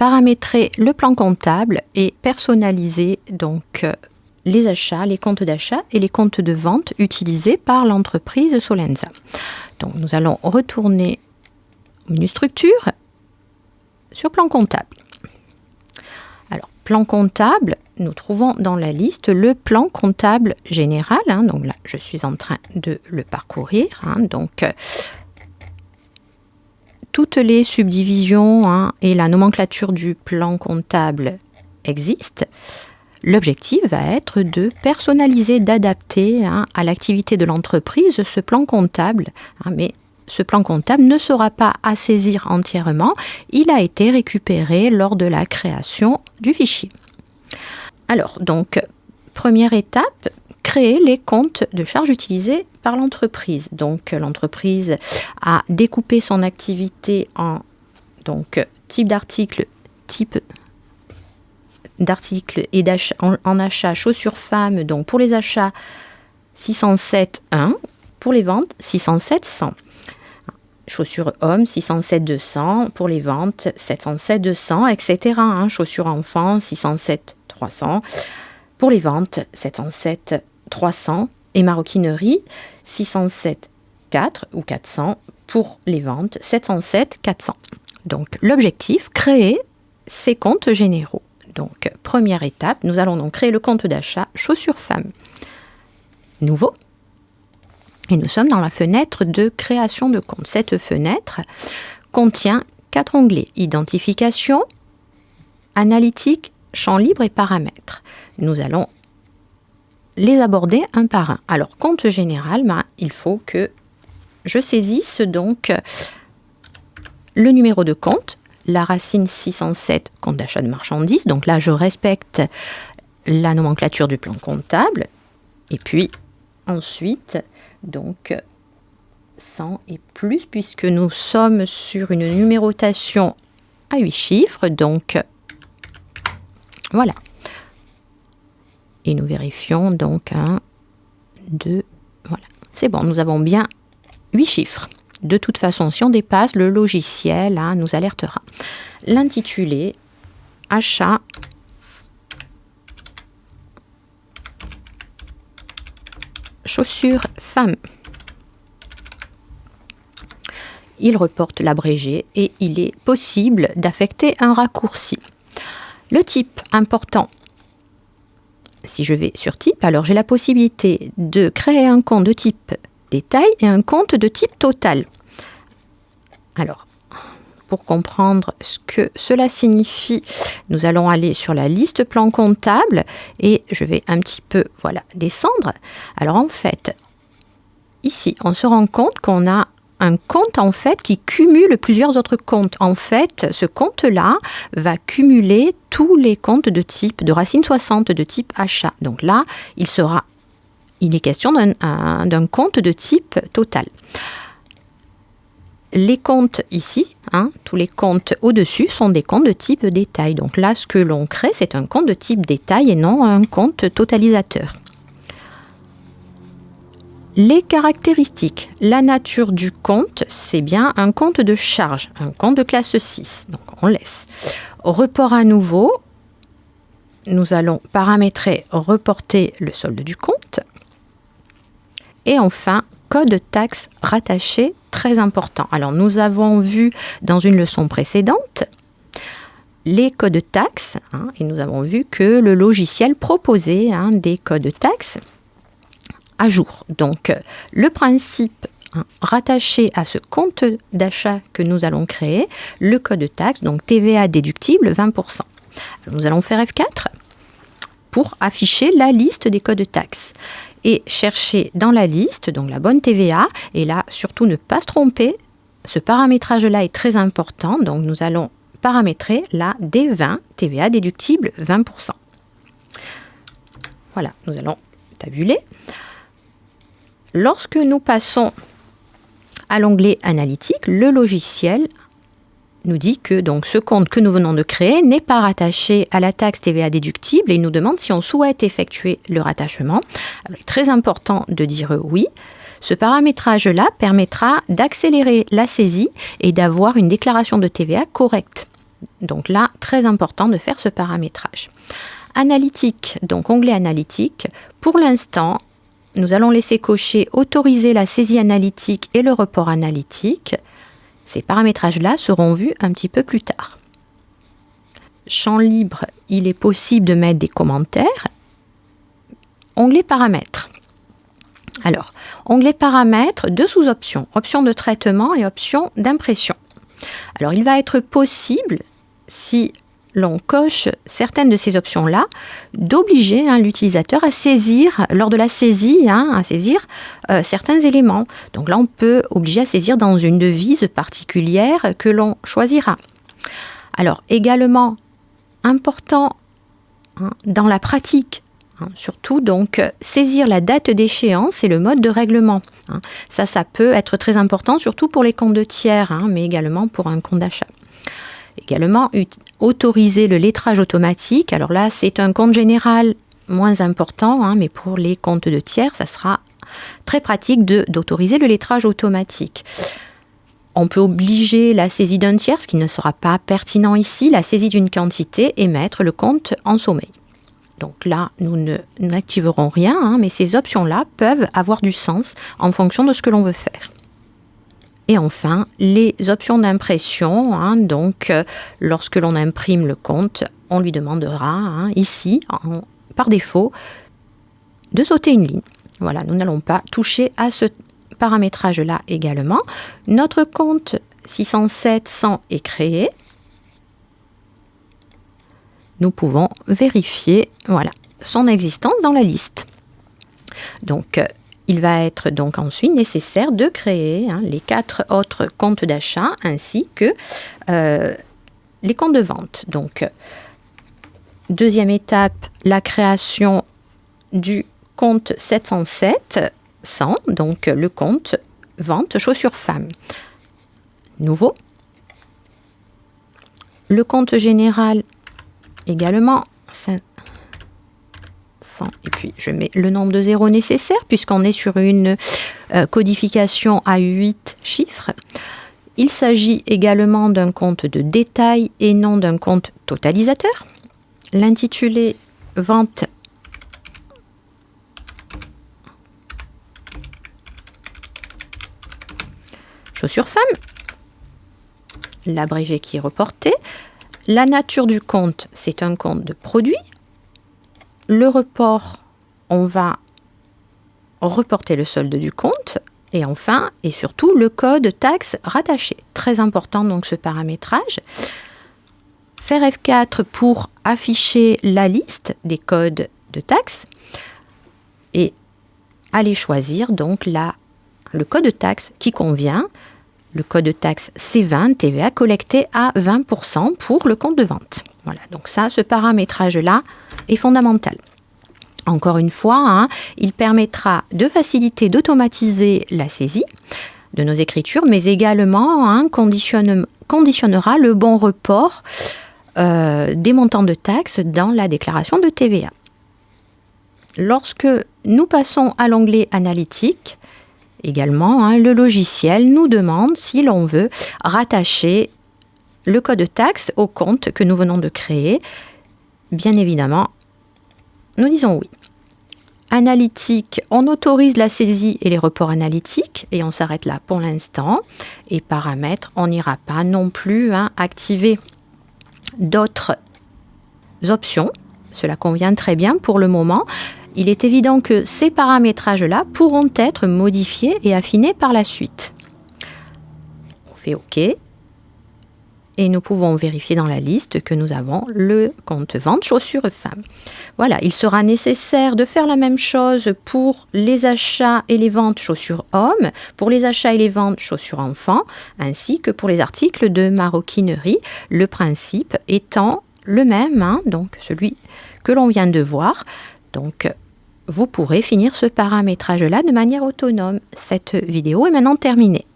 paramétrer le plan comptable et personnaliser donc les achats, les comptes d'achat et les comptes de vente utilisés par l'entreprise Solenza. Donc nous allons retourner au menu structure sur plan comptable. Alors plan comptable, nous trouvons dans la liste le plan comptable général. Donc là, je suis en train de le parcourir. Donc toutes les subdivisions et la nomenclature du plan comptable existent. L'objectif va être de personnaliser, d'adapter à l'activité de l'entreprise ce plan comptable. Mais ce plan comptable ne sera pas à saisir entièrement. Il a été récupéré lors de la création du fichier. Alors, donc, première étape, créer les comptes de charges utilisés par l'entreprise. Donc, l'entreprise a découpé son activité en type d'article, et d'achat, en achat chaussures femmes, donc pour les achats 607,1, pour les ventes 607,100. Chaussures hommes 607,200, pour les ventes 707,200, etc. Chaussures enfants 607,300, pour les ventes 707,300 et maroquinerie 607,4 ou 400, pour les ventes 707,400. Donc l'objectif, créer ces comptes généraux. Donc, première étape, nous allons donc créer le compte d'achat chaussures femmes. Nouveau. Et nous sommes dans la fenêtre de création de compte. Cette fenêtre contient 4 onglets. Identification, analytique, champ libre et paramètres. Nous allons les aborder un par un. Alors, compte général, il faut que je saisisse donc le numéro de compte, la racine 607, compte d'achat de marchandises. Donc là, je respecte la nomenclature du plan comptable. Et puis, ensuite, donc 100 et plus, puisque nous sommes sur une numérotation à 8 chiffres. Donc, voilà. Et nous vérifions donc 1, 2, voilà. C'est bon, nous avons bien 8 chiffres. De toute façon, si on dépasse, le logiciel nous alertera. L'intitulé, achat chaussures femmes. Il reporte l'abrégé et il est possible d'affecter un raccourci. Le type important. Si je vais sur type, alors j'ai la possibilité de créer un compte de type détail et un compte de type total. Alors, pour comprendre ce que cela signifie, nous allons aller sur la liste plan comptable et je vais un petit peu descendre. Alors en fait, ici, on se rend compte qu'on a un compte en fait qui cumule plusieurs autres comptes. En fait, ce compte-là va cumuler tous les comptes de type de racine 60 de type achat. Donc là, il est question d'un compte de type total. Les comptes ici, tous les comptes au-dessus sont des comptes de type détail. Donc là, ce que l'on crée, c'est un compte de type détail et non un compte totalisateur. Les caractéristiques. La nature du compte, c'est bien un compte de charge, un compte de classe 6. Donc on laisse. Report à nouveau. Nous allons paramétrer, reporter le solde du compte. Et enfin, code taxe rattaché, très important. Alors, nous avons vu dans une leçon précédente les codes taxes, et nous avons vu que le logiciel proposait des codes taxes à jour. Donc, le principe rattaché à ce compte d'achat que nous allons créer, le code taxe, donc TVA déductible 20%. Alors, nous allons faire F4 pour afficher la liste des codes taxes. Et chercher dans la liste, donc la bonne TVA, et là, surtout ne pas se tromper, ce paramétrage-là est très important, donc nous allons paramétrer la D20, TVA déductible 20%. Voilà, nous allons tabuler. Lorsque nous passons à l'onglet analytique, le logiciel nous dit que donc, ce compte que nous venons de créer n'est pas rattaché à la taxe TVA déductible et il nous demande si on souhaite effectuer le rattachement. Alors, il est très important de dire oui. Ce paramétrage-là permettra d'accélérer la saisie et d'avoir une déclaration de TVA correcte. Donc là, très important de faire ce paramétrage. Analytique, donc onglet analytique. Pour l'instant, nous allons laisser cocher autoriser la saisie analytique et le report analytique. Ces paramétrages-là seront vus un petit peu plus tard. Champ libre, il est possible de mettre des commentaires. Onglet paramètres. Alors, onglet paramètres, deux sous-options, option de traitement et option d'impression. Alors, il va être possible, si l'on coche certaines de ces options-là, d'obliger l'utilisateur à saisir, lors de la saisie, à saisir certains éléments. Donc là, on peut obliger à saisir dans une devise particulière que l'on choisira. Alors, également, important dans la pratique, surtout donc saisir la date d'échéance et le mode de règlement. Ça peut être très important, surtout pour les comptes de tiers, mais également pour un compte d'achat. Également, autoriser le lettrage automatique. Alors là, c'est un compte général moins important, mais pour les comptes de tiers, ça sera très pratique d'autoriser le lettrage automatique. On peut obliger la saisie d'un tiers, ce qui ne sera pas pertinent ici, la saisie d'une quantité et mettre le compte en sommeil. Donc là, nous n'activerons rien, mais ces options-là peuvent avoir du sens en fonction de ce que l'on veut faire. Et enfin, les options d'impression. Donc, lorsque l'on imprime le compte, on lui demandera ici, par défaut, de sauter une ligne. Voilà, nous n'allons pas toucher à ce paramétrage-là également. Notre compte 607-100 est créé. Nous pouvons vérifier son existence dans la liste. Donc, il va être donc ensuite nécessaire de créer les 4 autres comptes d'achat ainsi que les comptes de vente. Donc, deuxième étape, la création du compte 707-100, donc le compte vente chaussures femmes. Nouveau. Le compte général également 100, et puis je mets le nombre de zéros nécessaire puisqu'on est sur une codification à 8 chiffres. Il s'agit également d'un compte de détail et non d'un compte totalisateur. L'intitulé vente chaussures femmes. L'abrégé qui est reporté. La nature du compte, c'est un compte de produit. Le report, on va reporter le solde du compte. Et enfin, et surtout, le code taxe rattaché. Très important donc ce paramétrage. Faire F4 pour afficher la liste des codes de taxe. Et aller choisir donc le code de taxe qui convient. Le code de taxe C20, TVA collecté à 20% pour le compte de vente. Voilà, donc ce paramétrage-là est fondamental. Encore une fois, il permettra de faciliter, d'automatiser la saisie de nos écritures, mais également conditionnera le bon report des montants de taxes dans la déclaration de TVA. Lorsque nous passons à l'onglet analytique, également, le logiciel nous demande si l'on veut rattacher le code de taxe au compte que nous venons de créer. Bien évidemment, nous disons oui. Analytique, on autorise la saisie et les reports analytiques et on s'arrête là pour l'instant. Et paramètres, on n'ira pas non plus activer d'autres options. Cela convient très bien pour le moment. Il est évident que ces paramétrages-là pourront être modifiés et affinés par la suite. On fait OK. Et nous pouvons vérifier dans la liste que nous avons le compte vente chaussures femmes. Voilà, il sera nécessaire de faire la même chose pour les achats et les ventes chaussures hommes, pour les achats et les ventes chaussures enfants, ainsi que pour les articles de maroquinerie, le principe étant le même, donc celui que l'on vient de voir. Donc, vous pourrez finir ce paramétrage-là de manière autonome. Cette vidéo est maintenant terminée.